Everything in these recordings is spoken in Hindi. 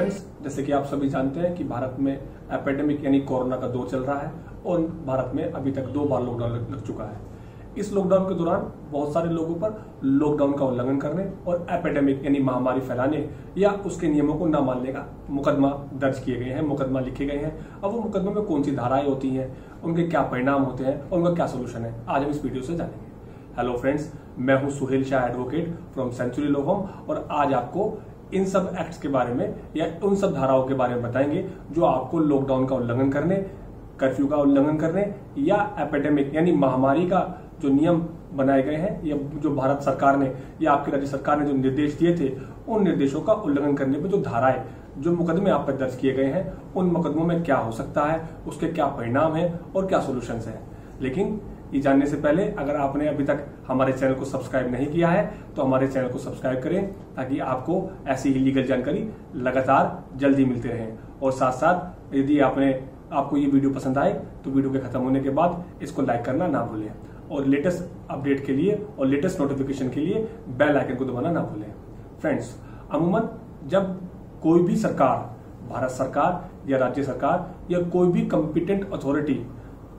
फ्रेंड्स, जैसे कि आप सभी जानते हैं कि भारत में एपिडेमिक यानी कोरोना का दौर चल रहा है और भारत में अभी तक 2 बार लॉकडाउन लग चुका है। इस लॉकडाउन के दौरान बहुत सारे लोगों पर लॉकडाउन का उल्लंघन करने और एपिडेमिक यानी महामारी फैलाने या उसके नियमों को न मानने का मुकदमा दर्ज किए गए हैं, मुकदमा लिखे गए हैं। अब वो मुकदमे में कौन सी धाराएं होती हैं, उनके क्या परिणाम होते हैं और उनका क्या सोल्यूशन है, आज हम इस वीडियो से जानेंगे। हेलो फ्रेंड्स, मैं हूं Suhail Shah advocate from century law firm और आज आपको इन सब एक्ट्स के बारे में या उन सब धाराओं के बारे में बताएंगे जो आपको लॉकडाउन का उल्लंघन करने, कर्फ्यू का उल्लंघन करने या एपिडेमिक यानी महामारी का जो नियम बनाए गए हैं या जो भारत सरकार ने या आपकी राज्य सरकार ने जो निर्देश दिए थे उन निर्देशों का उल्लंघन करने पर जो धाराएं, जो मुकदमे आप पर दर्ज किए गए हैं, उन मुकदमों में क्या हो सकता है, उसके क्या परिणाम है और क्या सोल्यूशंस है। लेकिन ये जानने से पहले अगर आपने अभी तक हमारे चैनल को सब्सक्राइब नहीं किया है तो हमारे चैनल को सब्सक्राइब करें ताकि आपको ऐसी ही लीगल जानकारी लगातार जल्दी मिलती रहे। और साथ साथ यदि आपको ये वीडियो पसंद आए तो वीडियो के खत्म होने के बाद इसको लाइक करना ना भूलें और लेटेस्ट अपडेट के लिए और लेटेस्ट नोटिफिकेशन के लिए बेल आइकन को दबाना ना भूलें। फ्रेंड्स, अमूमन जब कोई भी सरकार, भारत सरकार या राज्य सरकार या कोई भी कॉम्पिटेंट अथॉरिटी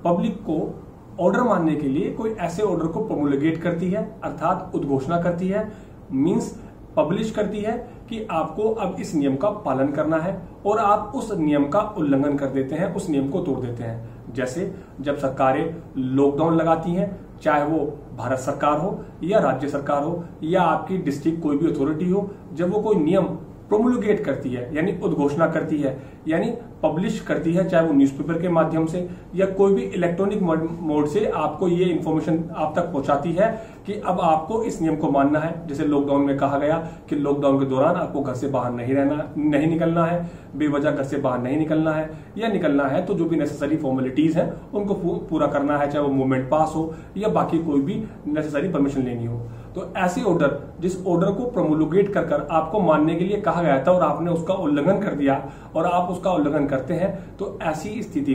पब्लिक को ऑर्डर मानने के लिए कोई ऐसे ऑर्डर को प्रोमुलगेट करती है, अर्थात उद्घोषणा करती है, मींस पब्लिश करती है कि आपको अब इस नियम का पालन करना है और आप उस नियम का उल्लंघन कर देते हैं, उस नियम को तोड़ देते हैं। जैसे जब सरकारें लॉकडाउन लगाती हैं, चाहे वो भारत सरकार हो या राज्य सरकार हो या आपकी डिस्ट्रिक्ट कोई भी अथॉरिटी हो, जब वो कोई नियम प्रोमुलगेट करती है यानी उद्घोषणा करती है यानी पब्लिश करती है, चाहे वो न्यूज़पेपर के माध्यम से या कोई भी इलेक्ट्रॉनिक मोड से आपको ये इंफॉर्मेशन आप तक पहुंचाती है कि अब आपको इस नियम को मानना है। जैसे लॉकडाउन में कहा गया कि लॉकडाउन के दौरान आपको घर से बाहर नहीं निकलना है, बेवजह घर से बाहर नहीं निकलना है, या निकलना है तो जो भी नेसेसरी फॉर्मेलिटीज हैं उनको पूरा करना है, चाहे वो मूवमेंट पास हो या बाकी कोई भी नेसेसरी परमिशन लेनी हो। तो ऐसे ऑर्डर, जिस ऑर्डर को प्रमोलगेट कर आपको मानने के लिए कहा गया था और आपने उसका उल्लंघन कर दिया और आप उसका उल्लंघन करते हैं, तो ऐसी स्थिति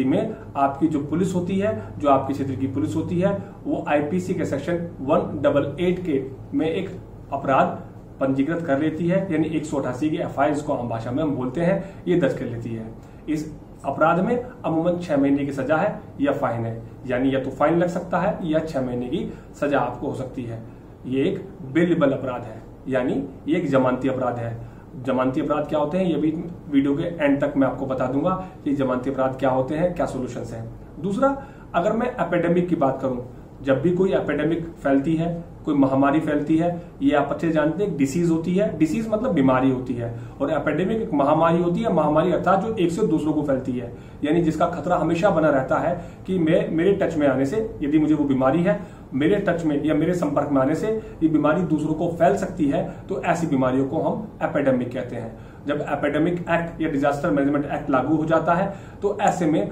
में आपकी जो पुलिस होती है, जो आपके क्षेत्र की पुलिस होती है, वो आईपीसी के सेक्शन 188 के में एक अपराध पंजीकृत कर लेती है, यानी 188 की एफआईआर को आम भाषा में हम बोलते हैं, ये दर्ज कर लेती है। इस अपराध में अमूमन 6 महीने की सजा है या फाइन है, यानी या तो फाइन लग सकता है या 6 महीने की सजा आपको हो सकती है। ये एक बेलेबल अपराध है, यानी ये एक जमानती अपराध है। जमानती अपराध क्या होते हैं ये भी वीडियो के एंड तक मैं आपको बता दूंगा कि जमानती अपराध क्या होते हैं, क्या सॉल्यूशंस हैं। दूसरा, अगर मैं एपिडेमिक की बात करूं, जब भी कोई एपिडेमिक फैलती है, कोई महामारी फैलती है, ये आप अच्छे जानते हैं, डिसीज होती है। डिसीज मतलब बीमारी होती है और एपिडेमिक एक महामारी होती है। महामारी अर्थात जो एक से दूसरों को फैलती है, यानी जिसका खतरा हमेशा बना रहता है कि मेरे टच में आने से, यदि मुझे वो बीमारी है, मेरे टच में या मेरे संपर्क में आने से ये बीमारी दूसरों को फैल सकती है, तो ऐसी बीमारियों को हम एपिडेमिक कहते हैं। जब एपिडेमिक एक्ट या डिजास्टर मैनेजमेंट एक्ट लागू हो जाता है तो ऐसे में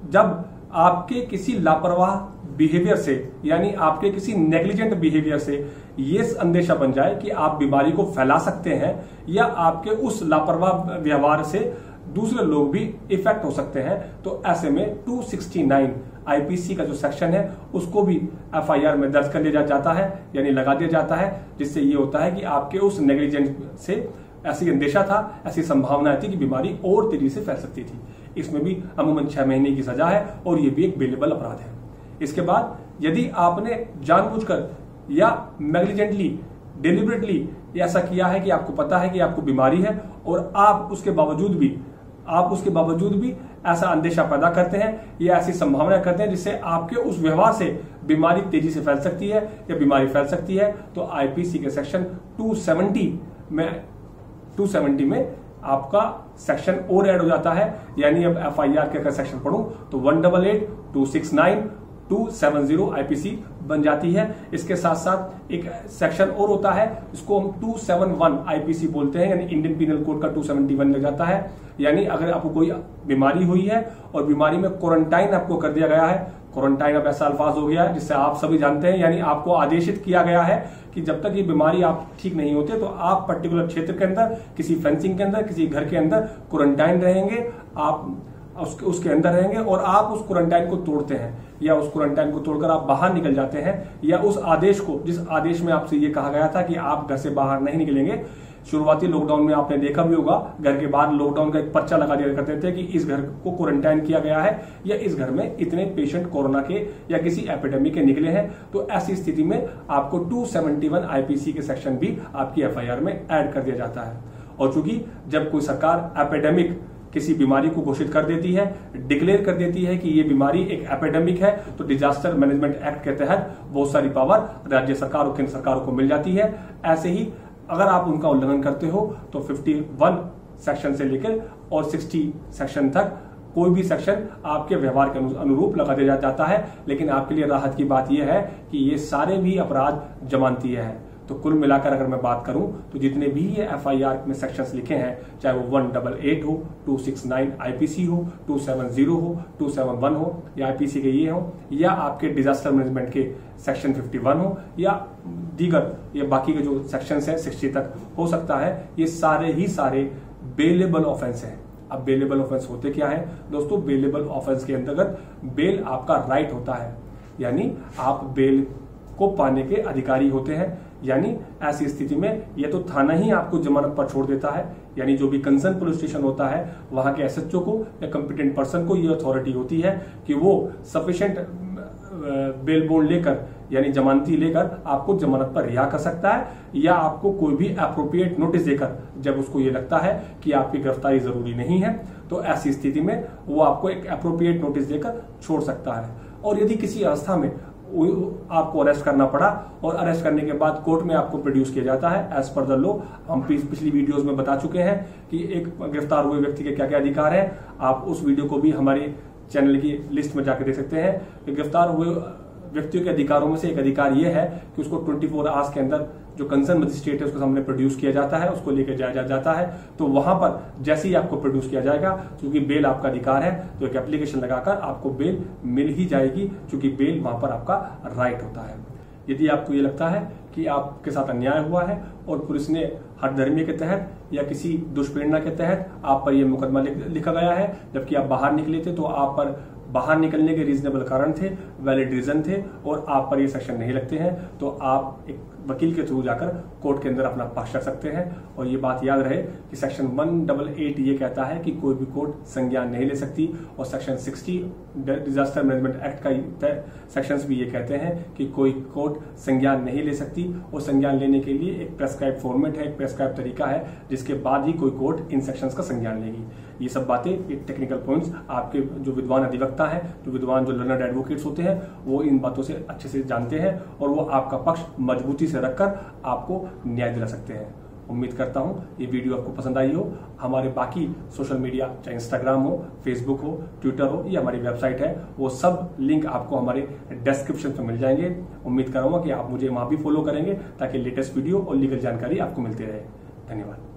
जब आपके किसी लापरवाह बिहेवियर से यानी आपके किसी नेग्लिजेंट बिहेवियर से ये अंदेशा बन जाए कि आप बीमारी को फैला सकते हैं या आपके उस लापरवाह व्यवहार से दूसरे लोग भी इफेक्ट हो सकते हैं, तो ऐसे में 269 आईपीसी का जो सेक्शन है उसको भी एफआईआर में दर्ज कर लिया जाता है, यानी लगा दिया जाता है, जिससे ये होता है कि आपके उस नेग्लिजेंस से ऐसी अंदेशा था, ऐसी संभावना थी कि बीमारी और तेजी से फैल सकती थी। इसमें भी अमूमन 6 महीने की सजा है और ये भी एक बेलेबल अपराध है। इसके बाद यदि आपने जानबूझकर या नेग्लिजेंटली, डिलिबरेटली ऐसा किया है कि आपको पता है कि आपको बीमारी है और आप उसके बावजूद भी ऐसा अंदेशा पैदा करते हैं या ऐसी संभावना करते हैं जिससे आपके उस व्यवहार से बीमारी तेजी से फैल सकती है या बीमारी फैल सकती है, तो आईपीसी के सेक्शन 270 में आपका सेक्शन और ऐड हो जाता है। यानी अब एफआईआर के अगर सेक्शन पढ़ूं तो 188, 269, 270 आईपीसी बन जाती है। इसके साथ साथ एक सेक्शन और होता है, इसको हम 271 आईपीसी बोलते हैं, यानी इंडियन पीनल कोड का 271 लग जाता है। यानी अगर आपको कोई बीमारी हुई है और बीमारी में क्वारंटाइन आपको कर दिया गया है, क्वारंटाइन अब ऐसा अल्फाज हो गया है जिससे आप सभी जानते हैं, यानी आपको आदेशित किया गया है कि जब तक ये बीमारी आप ठीक नहीं होते तो आप पर्टिकुलर क्षेत्र के अंदर, किसी फेंसिंग के अंदर, किसी घर के अंदर क्वारंटाइन रहेंगे, आप उसके अंदर रहेंगे और आप उस क्वारंटाइन को तोड़ते हैं या उस क्वारंटाइन को तोड़कर आप बाहर निकल जाते हैं या उस आदेश को, जिस आदेश में आपसे ये कहा गया था कि आप घर से बाहर नहीं निकलेंगे, शुरुआती लॉकडाउन में आपने देखा भी होगा, घर के बाहर लॉकडाउन का एक पर्चा लगा दिया करते थे कि इस घर को क्वारंटाइन किया गया है या इस घर में इतने पेशेंट कोरोना के या किसी एपिडेमिक के निकले हैं। तो ऐसी स्थिति में आपको 271 आईपीसी के सेक्शन भी आपकी एफआईआर में ऐड कर दिया जाता है। और चूंकि जब कोई सरकार एपिडेमिक किसी बीमारी को घोषित कर देती है, डिक्लेयर कर देती है कि ये बीमारी एक एपिडेमिक है, तो डिजास्टर मैनेजमेंट एक्ट के तहत बहुत सारी पावर राज्य सरकार और केंद्र सरकारों को मिल जाती है। ऐसे ही अगर आप उनका उल्लंघन करते हो तो 51 सेक्शन से लेकर और 60 सेक्शन तक कोई भी सेक्शन आपके व्यवहार के अनुरूप लगा दिया जाता है। लेकिन आपके लिए राहत की बात यह है कि ये सारे भी अपराध जमानतीय है। तो कुल मिलाकर अगर मैं बात करूं तो जितने भी ये एफआईआर में सेक्शंस लिखे हैं, चाहे वो 188 हो, 269 आईपीसी हो, 270 हो, 271 हो या आईपीसी के ये हो, या आपके डिजास्टर मैनेजमेंट के सेक्शन 51 हो, या दीगर ये बाकी के जो सेक्शंस हैं 60 तक हो सकता है, ये सारे ही सारे बेलेबल ऑफेंस हैं। अब बेलेबल ऑफेंस होते क्या है दोस्तों? बेलेबल ऑफेंस के अंतर्गत बेल आपका राइट होता है, यानी आप बेल को पाने के अधिकारी होते हैं। यानी ऐसी स्थिति में यह तो थाना ही आपको जमानत पर छोड़ देता है, यानी जो भी कंसर्न पुलिस स्टेशन होता है वहां के एसएचओ को या कंपिटेंट पर्सन को यह अथॉरिटी होती है कि वो सफिशिएंट बेल बॉन्ड लेकर यानी जमानती लेकर आपको जमानत पर रिहा कर सकता है, या आपको कोई भी एप्रोप्रिएट नोटिस देकर, जब उसको ये लगता है कि आपकी गिरफ्तारी जरूरी नहीं है तो ऐसी स्थिति में वो आपको एक एप्रोप्रिएट नोटिस देकर छोड़ सकता है। और यदि किसी अवस्था में आपको अरेस्ट करना पड़ा और अरेस्ट करने के बाद कोर्ट में आपको प्रोड्यूस किया जाता है एज पर द लॉ, हम पिछली वीडियोस में बता चुके हैं कि एक गिरफ्तार हुए व्यक्ति के क्या क्या अधिकार है। आप उस वीडियो को भी हमारे चैनल की लिस्ट में जाकर देख सकते हैं कि गिरफ्तार हुए व्यक्तियों के अधिकारों में से एक अधिकार यह है कि उसको 24 आवर्स के अंदर जो कंसर्न मजिस्ट्रेट है उसके सामने प्रोड्यूस किया जाता है, उसको लेकर जाया जाता है। तो वहां पर जैसे ही आपको प्रोड्यूस किया जाएगा, क्योंकि बेल आपका अधिकार है, तो एक एप्लीकेशन लगाकर आपको बेल मिल ही जाएगी, क्योंकि बेल वहां पर आपका राइट होता है। यदि आपको ये लगता है कि आपके साथ अन्याय हुआ है और पुलिस ने हठधर्मी के तहत या किसी दुष्प्रेरणा के तहत आप पर यह मुकदमा लिखा गया है, जबकि आप बाहर निकले थे, तो आप पर बाहर निकलने के रीजनेबल कारण थे, वैलिड रीजन थे और आप पर ये सेक्शन नहीं लगते हैं, तो आप एक वकील के थ्रू जाकर कोर्ट के अंदर अपना पक्ष रख सकते हैं। और ये बात याद रहे कि सेक्शन 188 ये कहता है कि कोई भी कोर्ट संज्ञान नहीं ले सकती, और सेक्शन 60 डिजास्टर मैनेजमेंट एक्ट का सेक्शंस भी ये कहते हैं कि कोई कोर्ट संज्ञान नहीं ले सकती, और संज्ञान लेने के लिए एक प्रेस्क्राइब फॉर्मेट है, एक प्रेस्क्राइब तरीका है, जिसके बाद ही कोई कोर्ट इन सेक्शंस का संज्ञान लेगी। ये सब बातें, ये टेक्निकल पॉइंट्स आपके जो विद्वान अधिवक्ता है, जो लर्नर्ड एडवोकेट्स होते हैं, वो इन बातों से अच्छे से जानते हैं और वो आपका पक्ष मजबूती से रखकर आपको न्याय दिला सकते हैं। उम्मीद करता हूं ये वीडियो आपको पसंद आई हो। हमारे बाकी सोशल मीडिया, चाहे इंस्टाग्राम हो, फेसबुक हो, ट्विटर हो या हमारी वेबसाइट है, वो सब लिंक आपको हमारे डिस्क्रिप्शन में मिल जाएंगे। उम्मीद करूंगा कि आप मुझे वहां भी फॉलो करेंगे ताकि लेटेस्ट वीडियो और लीगल जानकारी आपको मिलती रहे। धन्यवाद।